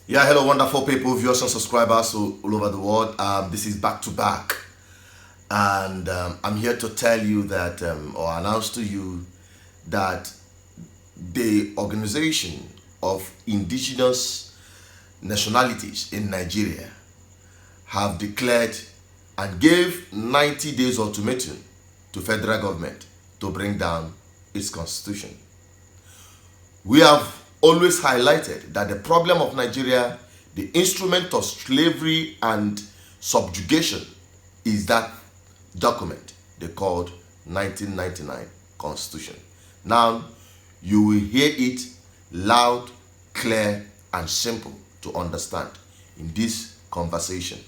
Yeah, hello, wonderful people, viewers and subscribers all over the world. This is back to back, and I'm here to tell you that, or announce to you that the organization of indigenous nationalities in Nigeria have declared and gave 90 days ultimatum to federal government to bring down its constitution. We have always highlighted that the problem of Nigeria, the instrument of slavery and subjugation, is that document they called 1999 Constitution. Now, you will hear it loud, clear, and simple to understand in this conversation.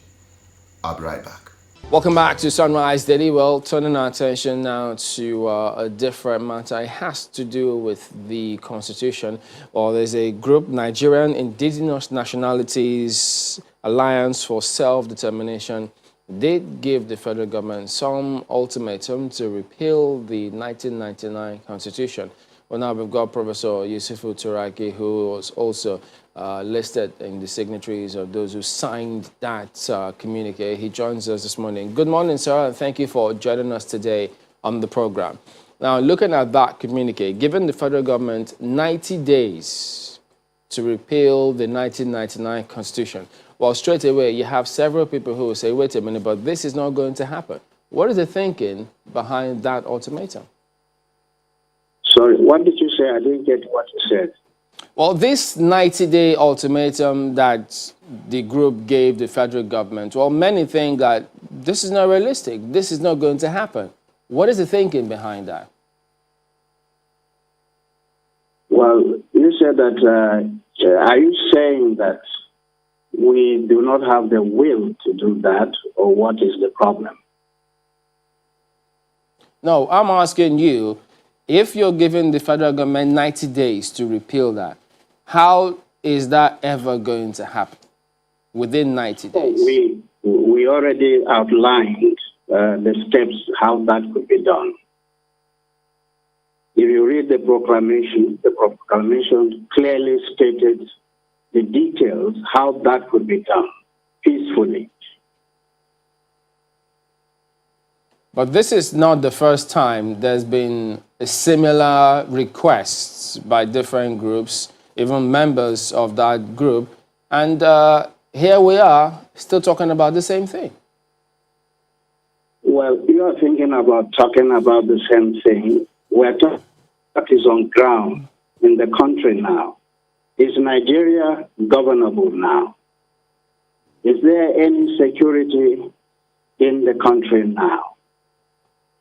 I'll be right back. Welcome back to Sunrise Daily. Well, turning our attention now to a different matter. It has to do with the Constitution. Well, there's a group, Nigerian Indigenous Nationalities Alliance for Self-Determination, did give the federal government some ultimatum to repeal the 1999 Constitution. Well, now we've got Professor Yusufu Turaki, who was also listed in the signatories of those who signed that communique. He joins us this morning. Good morning, sir, and thank you for joining us today on the program. Now, looking at that communique, given the federal government 90 days to repeal the 1999 Constitution, well, straight away, you have several people who will say, wait a minute, but this is not going to happen. What is the thinking behind that ultimatum? Sorry, what did you say? I didn't get what you said. Well, this 90-day ultimatum that the group gave the federal government, well, many think that this is not realistic. This is not going to happen. What is the thinking behind that? Well, you said that, are you saying that we do not have the will to do that, or what is the problem? No, I'm asking you, if you're giving the federal government 90 days to repeal that, how is that ever going to happen within 90 days? We already outlined the steps how that could be done. If you read the proclamation clearly stated the details how that could be done peacefully. But this is not the first time there's been a similar requests by different groups, even members of that group. And here we are still talking about the same thing. Well, you are talking about the same thing. We're talking what is on ground in the country now. Is Nigeria governable now? Is there any security in the country now?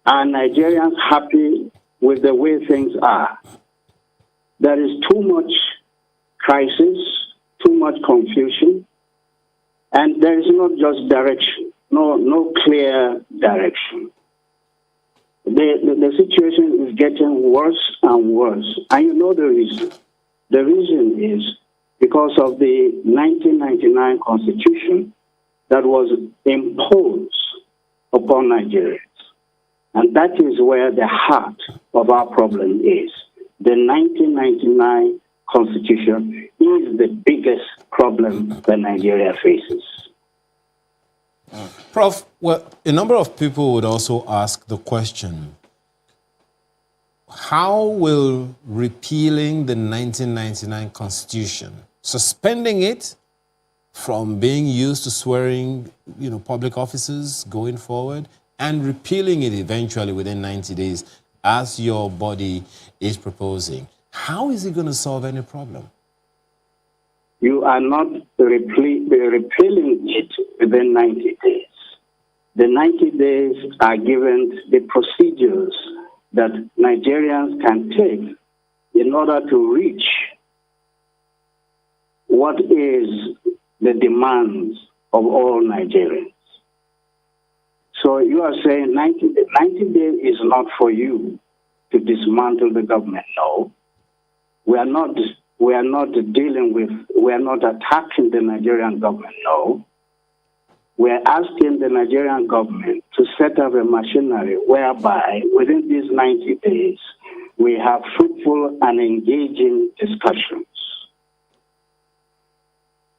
Are Nigerians happy with the way things are? There is too much crisis, too much confusion, and there is not just direction, no clear direction. The situation is getting worse and worse, and you know the reason. The reason is because of the 1999 Constitution that was imposed upon Nigerians. And that is where the heart of our problem is. The 1999 Constitution is the biggest problem that Nigeria faces. Prof, well, a number of people would also ask the question, how will repealing the 1999 Constitution, suspending it from being used to swearing, public officers going forward, and repealing it eventually within 90 days, as your body is proposing, how is it going to solve any problem? You are not repealing it within 90 days. The 90 days are given the procedures that Nigerians can take in order to reach what is the demands of all Nigerians. So you are saying 90 days is not for you to dismantle the government. No. We are not attacking the Nigerian government. No. We are asking the Nigerian government to set up a machinery whereby within these 90 days we have fruitful and engaging discussions.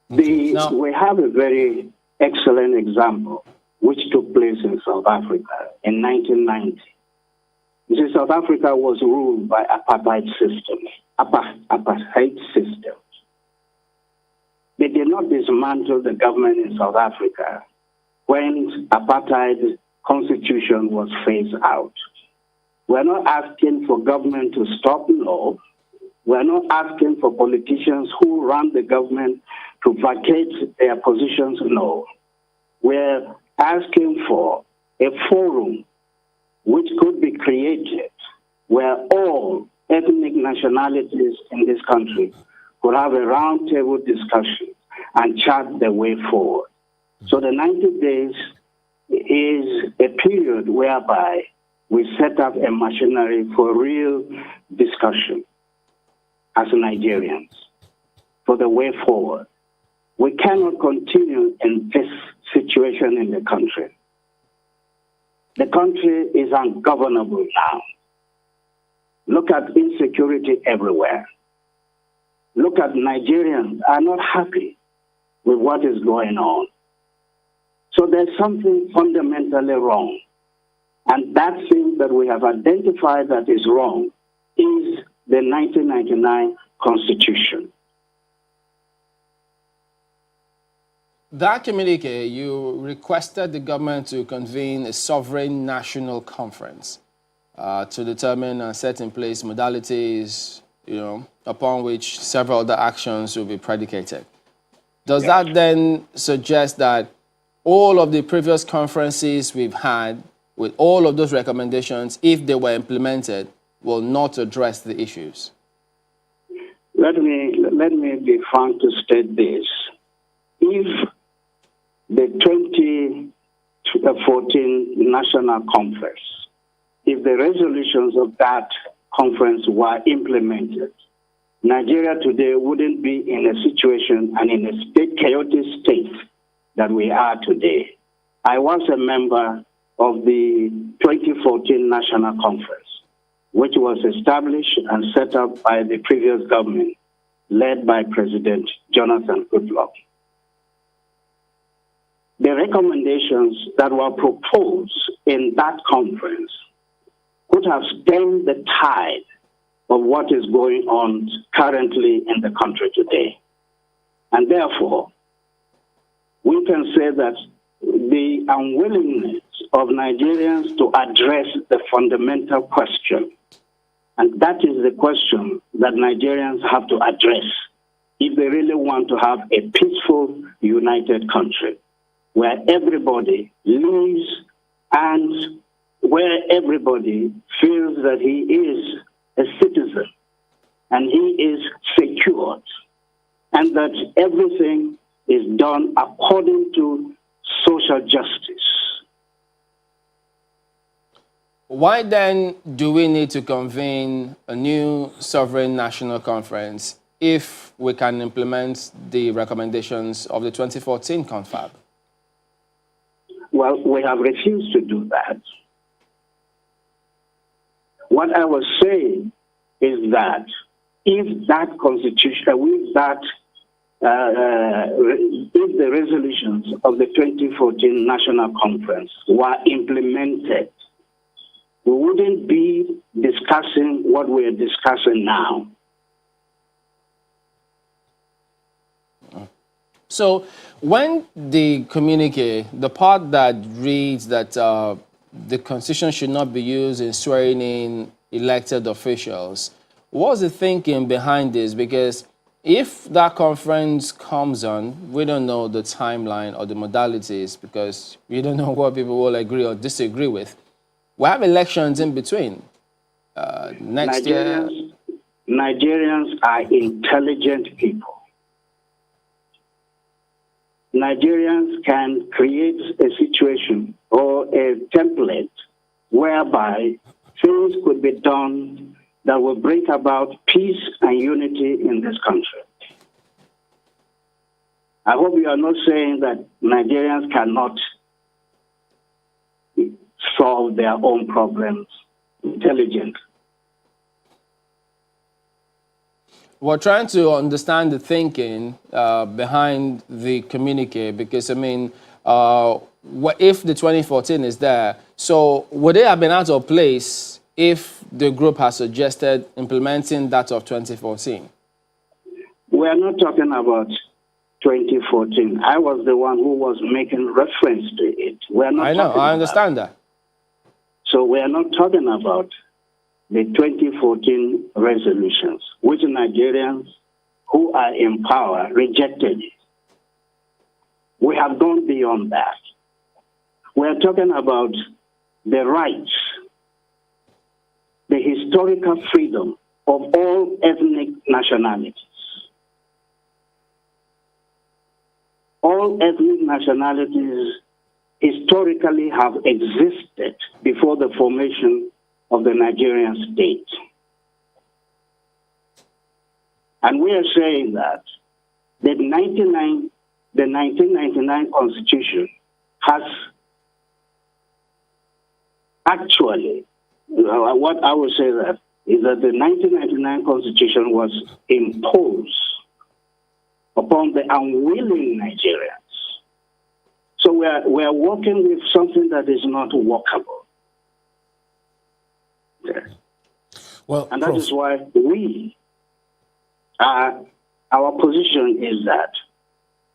Now, We have a very excellent example which took place in South Africa in 1990. You see, South Africa was ruled by apartheid system. They did not dismantle the government in South Africa when apartheid constitution was phased out. We're not asking for government to stop law. We're not asking for politicians who run the government to vacate their positions. No. We're asking for a forum which could be created where all ethnic nationalities in this country could have a roundtable discussion and chart the way forward. So the 90 days is a period whereby we set up a machinery for real discussion as Nigerians for the way forward. We cannot continue in this situation in the country. The country is ungovernable now. Look at insecurity everywhere. Look at Nigerians are not happy with what is going on. So there's something fundamentally wrong. And that thing that we have identified that is wrong is the 1999 Constitution. that communique, you requested the government to convene a sovereign national conference to determine and set in place modalities, upon which several other actions will be predicated. Does that then suggest that all of the previous conferences we've had with all of those recommendations, if they were implemented, will not address the issues? Let me be frank to state this. If the 2014 National Conference, if the resolutions of that conference were implemented, Nigeria today wouldn't be in a situation and in a chaotic state that we are today. I was a member of the 2014 National Conference, which was established and set up by the previous government, led by President Jonathan Goodluck. The recommendations that were proposed in that conference could have stemmed the tide of what is going on currently in the country today. And therefore, we can say that the unwillingness of Nigerians to address the fundamental question, and that is the question that Nigerians have to address if they really want to have a peaceful, united country, where everybody lives and where everybody feels that he is a citizen and he is secured, and that everything is done according to social justice. Why then do we need to convene a new sovereign national conference if we can implement the recommendations of the 2014 confab? Well, we have refused to do that. What I was saying is that if that constitution, if the resolutions of the 2014 National Conference were implemented, we wouldn't be discussing what we are discussing now. So when the communique, the part that reads that the constitution should not be used in swearing in elected officials, what's the thinking behind this? Because if that conference comes on, we don't know the timeline or the modalities because we don't know what people will agree or disagree with. We have elections in between. Next year. Nigerians are intelligent people. Nigerians can create a situation or a template whereby things could be done that will bring about peace and unity in this country. I hope you are not saying that Nigerians cannot solve their own problems intelligently. We're trying to understand the thinking behind the communique, because, I mean, what if the 2014 is there? So would it have been out of place if the group has suggested implementing that of 2014? We are not talking about 2014. I was the one who was making reference to it. We are not. I know, I understand that. So we are not talking about the 2014 resolutions, which Nigerians who are in power rejected it. We have gone beyond that. We are talking about the rights, the historical freedom of all ethnic nationalities. All ethnic nationalities historically have existed before the formation of the Nigerian state. And we are saying that the 1999 Constitution has actually, what I would say that is that the 1999 Constitution was imposed upon the unwilling Nigerians. So we are working with something that is not workable. Yes. Well, and that is why our position is that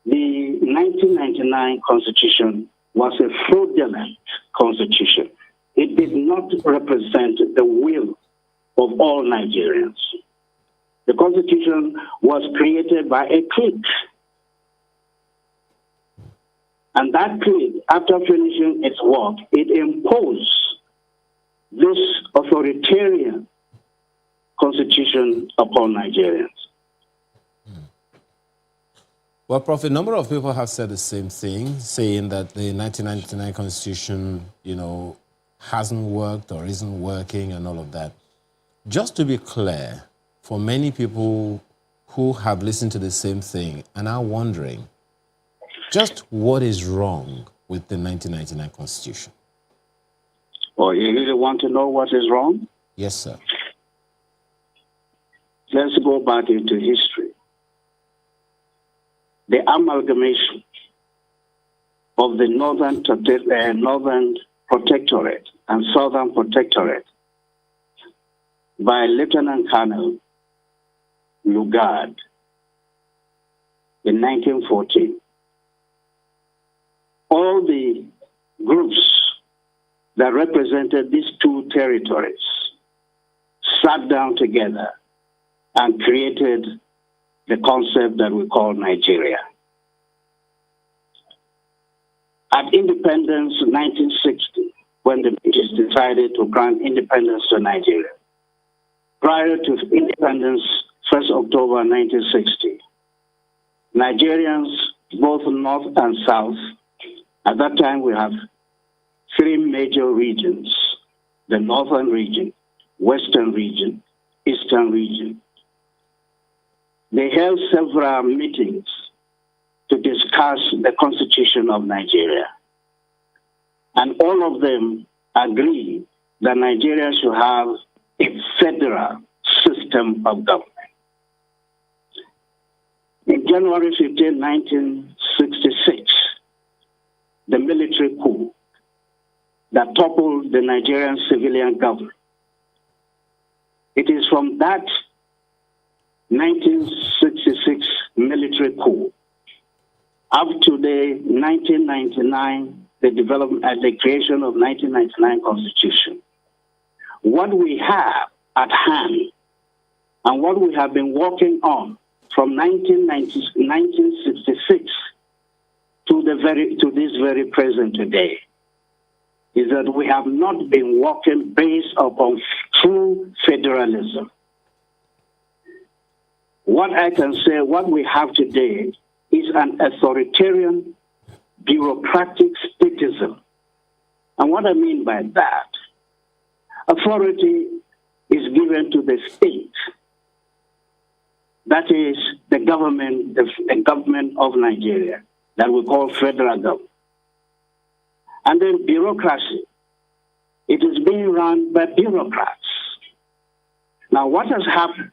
the 1999 Constitution was a fraudulent Constitution. It did not represent the will of all Nigerians. The Constitution was created by a clique. And that clique, after finishing its work, it imposed this authoritarian constitution upon Nigerians. Well, Prof, a number of people have said the same thing, saying that the 1999 Constitution, hasn't worked or isn't working and all of that. Just to be clear, for many people who have listened to the same thing and are wondering, just what is wrong with the 1999 Constitution? Oh, you really want to know what is wrong? Yes, sir. Let's go back into history. The amalgamation of the Northern Protectorate and Southern Protectorate by Lieutenant Colonel Lugard in 1914. All the groups that represented these two territories sat down together and created the concept that we call Nigeria. At independence 1960, when the British decided to grant independence to Nigeria, prior to independence, 1st October 1960, Nigerians, both North and South, at that time we have three major regions: the Northern region, Western region, Eastern region. They held several meetings to discuss the Constitution of Nigeria. And all of them agreed that Nigeria should have a federal system of government. In January 15, 1966, the military coup that toppled the Nigerian civilian government. It is from that 1966 military coup up to the 1999, the creation of 1999 Constitution. What we have at hand and what we have been working on from 1966 to this very present today is that we have not been working based upon true federalism. What I can say, what we have today is an authoritarian, bureaucratic statism. And what I mean by that, authority is given to the state. That is the government, the government of Nigeria, that we call federal government. And then bureaucracy. It is being run by bureaucrats. Now, what has happened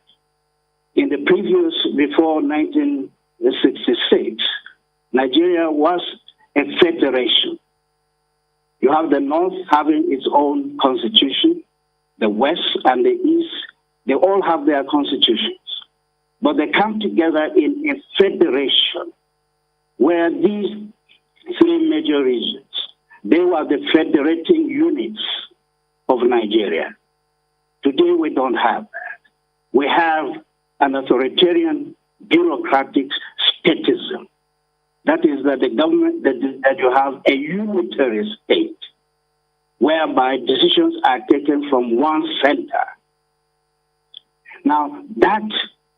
In the previous, before 1966, Nigeria was a federation. You have the North having its own constitution, the West and the East, they all have their constitutions. But they come together in a federation where these three major regions, they were the federating units of Nigeria. Today we don't have that. We have an authoritarian bureaucratic statism. That is that the government, that you have a unitary state whereby decisions are taken from one center. Now, that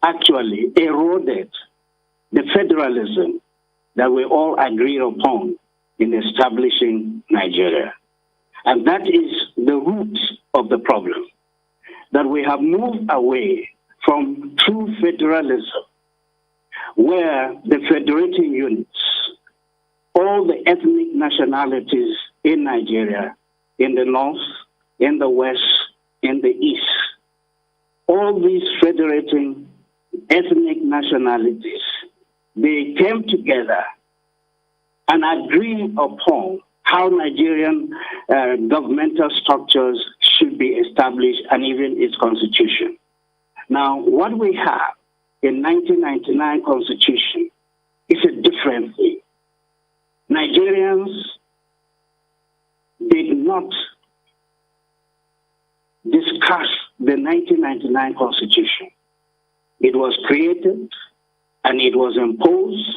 actually eroded the federalism that we all agree upon in establishing Nigeria. And that is the root of the problem, that we have moved away from true federalism, where the federating units, all the ethnic nationalities in Nigeria, in the North, in the West, in the East, all these federating ethnic nationalities, they came together and agreed upon how Nigerian governmental structures should be established and even its constitution. Now, what we have in 1999 constitution is a different thing. Nigerians did not discuss the 1999 constitution. It was created and it was imposed,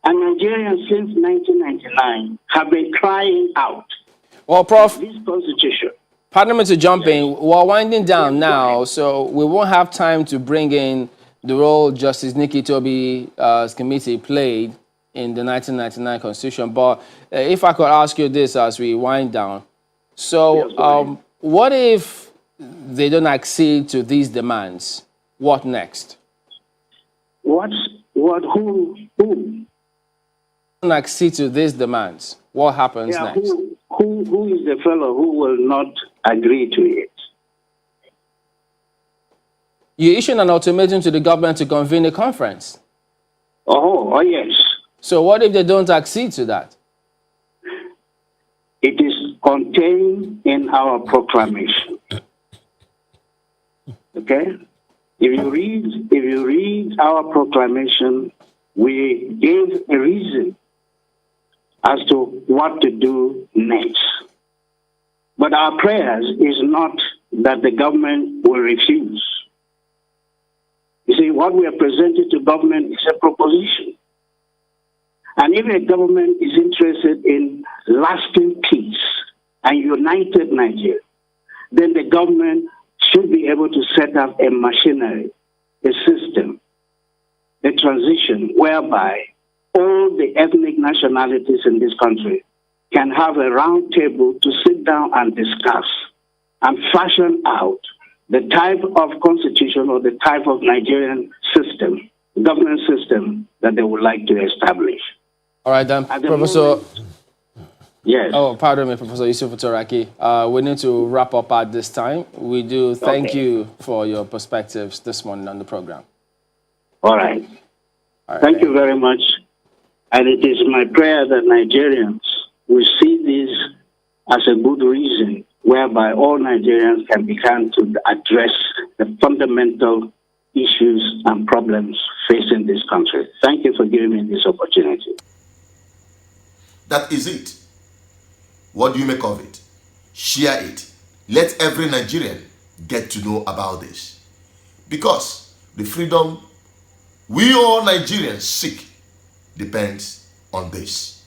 and Nigerians since 1999 have been crying out. Well, Prof, This constitution. pardon me to jump in. We're winding down now, so we won't have time to bring in the role Justice Nikki Toby's committee played in the 1999 Constitution. But if I could ask you this as we wind down. So what if they don't accede to these demands? What next? Who? Don't accede to these demands. What happens Yeah, next? who is the fellow who will not agree to it? You issued an ultimatum to the government to convene a conference. Oh, yes. So what if they don't accede to that? It is contained in our proclamation. Okay? If you read our proclamation, we gave a reason as to what to do next. But our prayers is not that the government will refuse. You see, what we are presenting to government is a proposition. And if a government is interested in lasting peace and united Nigeria, then the government should be able to set up a machinery, a system, a transition whereby all the ethnic nationalities in this country can have a round table to sit down and discuss and fashion out the type of constitution or the type of Nigerian system, government system that they would like to establish. All right, then, Professor. Yes. Oh, pardon me, Professor Yusuf Turaki. We need to wrap up at this time. We do thank you for your perspectives this morning on the program. All right. Thank you very much. And it is my prayer that Nigerians will see this as a good reason whereby all Nigerians can begin to address the fundamental issues and problems facing this country. Thank you for giving me this opportunity. That is it. What do you make of it? Share it. Let every Nigerian get to know about this. Because the freedom we all Nigerians seek depends on this.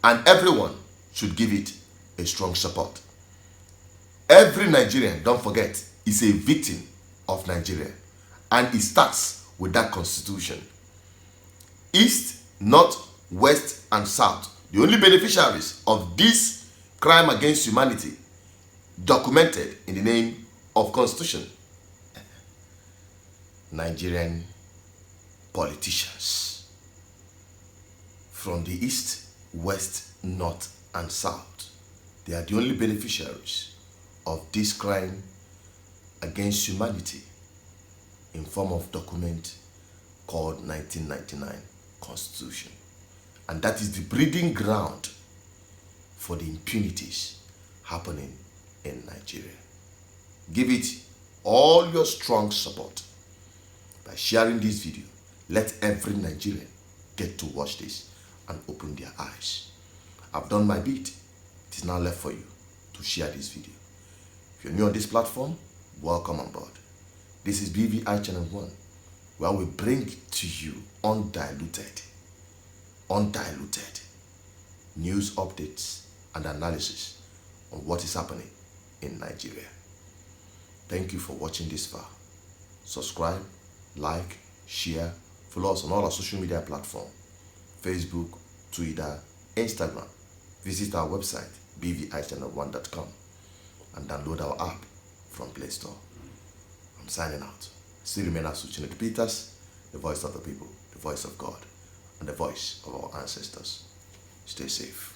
And everyone should give it a strong support. Every Nigerian, don't forget, is a victim of Nigeria. And it starts with that constitution. East, North, West, and South, the only beneficiaries of this crime against humanity documented in the name of constitution. Nigerian politicians from the East, West, North, and South. They are the only beneficiaries of this crime against humanity in in form of document called 1999 Constitution. And that is the breeding ground for the impunities happening in Nigeria. Give it all your strong support by sharing this video. Let every Nigerian get to watch this and open their eyes. I've done my bit. It is now left for you to share this video. If you're new on this platform, welcome on board. This is BVI Channel 1, where we bring to you undiluted news updates and analysis on what is happening in Nigeria. Thank you for watching this far. Subscribe, like, share, follow us on all our social media platforms: Facebook, Twitter, Instagram. Visit our website, bvichannel1.com, and download our app from Play Store. I'm signing out. Still remain as Chineke Peters, the voice of the people, the voice of God, and the voice of our ancestors. Stay safe.